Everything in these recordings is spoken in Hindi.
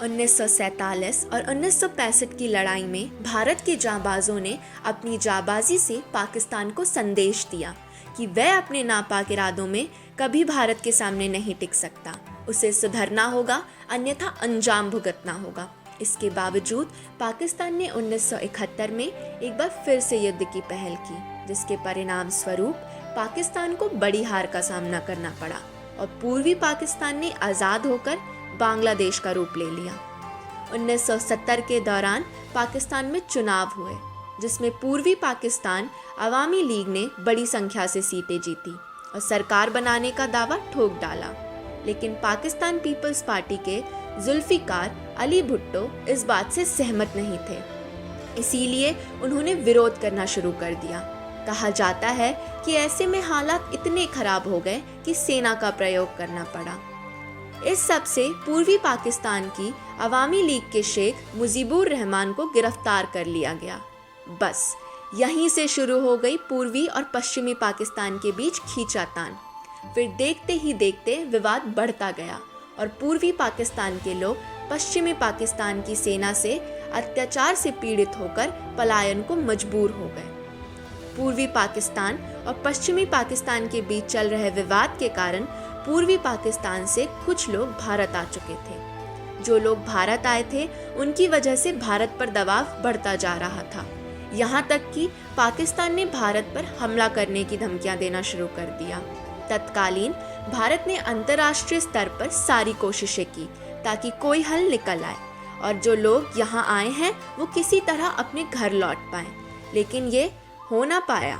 1947 और 1965 की लड़ाई में भारत के जांबाजों ने अपनी जांबाजी से पाकिस्तान को संदेश दिया कि वह अपने नापाक इरादों में कभी भारत के सामने नहीं टिक सकता, उसे सुधरना होगा, अन्यथा अंजाम भुगतना होगा। इसके बावजूद पाकिस्तान ने 1971 में एक बार फिर से युद्ध की पहल की, जिसके परिणाम स्वरूप पाकिस्तान को बड़ी हार का सामना करना पड़ा और पूर्वी पाकिस्तान ने आज़ाद होकर बांग्लादेश का रूप ले लिया। 1970 के दौरान पाकिस्तान में चुनाव हुए, जिसमें पूर्वी पाकिस्तान अवामी लीग ने बड़ी संख्या से सीटें जीती और सरकार बनाने का दावा ठोक डाला। लेकिन पाकिस्तान पीपल्स पार्टी के जुल्फिकार अली भुट्टो इस बात से सहमत नहीं थे, इसीलिए उन्होंने विरोध करना शुरू कर दिया। कहा जाता है कि ऐसे में हालात इतने खराब हो गए कि सेना का प्रयोग करना पड़ा। इस सब से पूर्वी पाकिस्तान की अवामी लीग के शेख मुजीबुर रहमान को गिरफ्तार कर लिया गया। बस यहीं से शुरू हो गई पूर्वी और पश्चिमी पाकिस्तान के बीच खींचातान। फिर देखते ही देखते विवाद बढ़ता गया और पूर्वी पाकिस्तान के लोग पश्चिमी पाकिस्तान की सेना से अत्याचार से पीड़ित होकर पलायन को मजबूर हो गए। पूर्वी पाकिस्तान और पश्चिमी पाकिस्तान के बीच चल रहे विवाद के कारण पूर्वी पाकिस्तान से कुछ लोग भारत आ चुके थे। जो लोग भारत आए थे उनकी वजह से भारत पर दबाव बढ़ता जा रहा था, यहाँ तक कि पाकिस्तान ने भारत पर हमला करने की धमकियां देना शुरू कर दिया। तत्कालीन भारत ने अंतर्राष्ट्रीय स्तर पर सारी कोशिशें की ताकि कोई हल निकल आए और जो लोग यहाँ आए हैं वो किसी तरह अपने घर लौट पाएं, लेकिन ये हो ना पाया।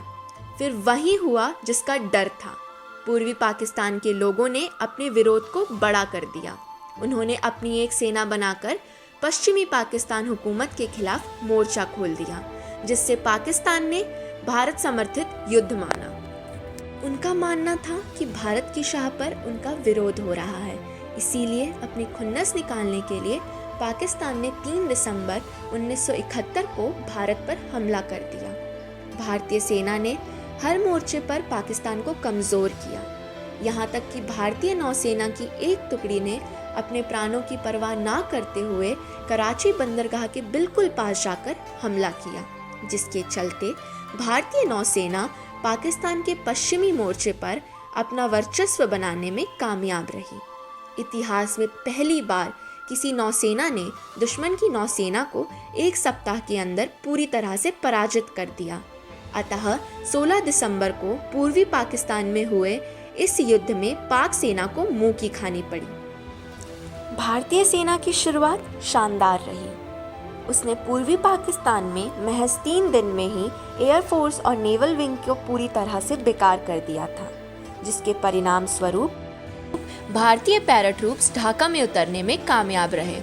फिर वही हुआ जिसका डर था। पूर्वी पाकिस्तान के लोगों ने अपने विरोध को बड़ा कर दिया। उन्होंने अपनी एक सेना बनाकर पश्चिमी पाकिस्तान हुकूमत के खिलाफ मोर्चा खोल दिया, जिससे पाकिस्तान ने भारत समर्थित युद्ध माना। उनका मानना था कि भारत की शाह पर उनका विरोध हो रहा है, इसीलिए अपनी खुन्नस निकालने के लिए पाकिस्तान ने 3 दिसंबर 1971 को भारत पर हमला कर दिया। भारतीय सेना ने हर मोर्चे पर पाकिस्तान को कमज़ोर किया, यहाँ तक कि भारतीय नौसेना की एक टुकड़ी ने अपने प्राणों की परवाह ना करते हुए कराची बंदरगाह के बिल्कुल पास जाकर हमला किया, जिसके चलते भारतीय नौसेना पाकिस्तान के पश्चिमी मोर्चे पर अपना वर्चस्व बनाने में कामयाब रही। इतिहास में पहली बार किसी नौसेना ने दुश्मन की नौसेना को 1 सप्ताह के अंदर पूरी तरह से पराजित कर दिया। अतः 16 दिसंबर को पूर्वी पाकिस्तान में हुए इस युद्ध में पाक सेना को मुंह की खानी पड़ी। भारतीय सेना की शुरुआत शानदार रही। उसने पूर्वी पाकिस्तान में महज 3 दिन में ही एयरफोर्स और नेवल विंग को पूरी तरह से बेकार कर दिया था, जिसके परिणाम स्वरूप भारतीय पैराट्रूप्स ढाका में उतरने में कामयाब रहे।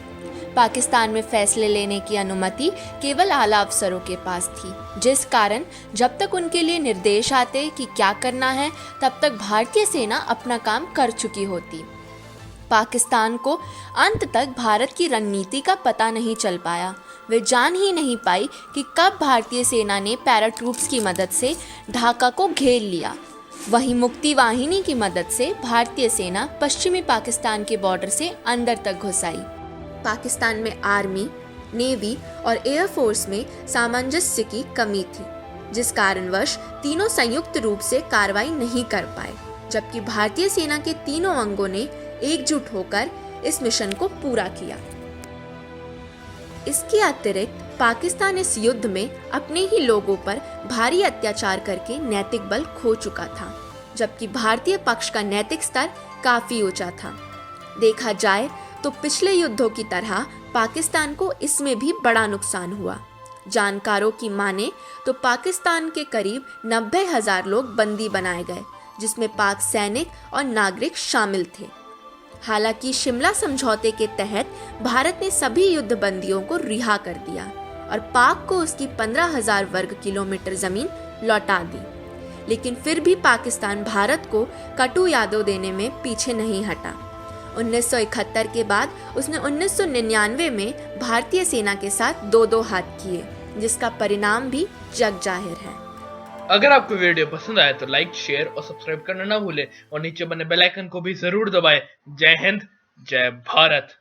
पाकिस्तान में फैसले लेने की अनुमति केवल आला अफसरों के पास थी, जिस कारण जब तक उनके लिए निर्देश आते कि क्या करना है, तब तक भारतीय सेना अपना काम कर चुकी होती। पाकिस्तान को अंत तक भारत की रणनीति का पता नहीं चल पाया। वे जान ही नहीं पाई कि कब भारतीय सेना ने पैराट्रूप्स की मदद से ढाका को घेर लिया। वहीं मुक्ति वाहिनी की मदद से भारतीय सेना पश्चिमी पाकिस्तान के बॉर्डर से अंदर तक घुस आई। पाकिस्तान में आर्मी, नेवी और एयरफोर्स में सामंजस्य की कमी थी, जिस कारणवश तीनों संयुक्त रूप से कार्रवाई नहीं कर पाए, जबकि भारतीय सेना के तीनों अंगों ने एकजुट होकर इस मिशन को पूरा किया। इसके अतिरिक्त पाकिस्तान इस युद्ध में अपने ही लोगों पर भारी अत्याचार करके नैतिक बल खो चुका था, जबकि भारतीय पक्ष का नैतिक स्तर काफी ऊंचा था। देखा जाए तो पिछले युद्धों की तरह पाकिस्तान को इसमें भी बड़ा नुकसान हुआ। जानकारों की माने तो पाकिस्तान के करीब 90,000 लोग बंदी बनाए गए, जिसमें पाक सैनिक और नागरिक शामिल थे। हालांकि शिमला समझौते के तहत भारत ने सभी युद्ध बंदियों को रिहा कर दिया और पाक को उसकी 15,000 वर्ग किलोमीटर जमीन लौटा दी, लेकिन फिर भी पाकिस्तान भारत को कटु यादों देने में पीछे नहीं हटा। 1971 के बाद उसने 1999 में भारतीय सेना के साथ 2-2 हाथ किए, जिसका परिणाम भी जग जाहिर है। अगर आपको वीडियो पसंद आए तो लाइक, शेयर और सब्सक्राइब करना ना भूलें और नीचे बने बेल आइकन को भी जरूर दबाएं। जय हिंद, जय भारत।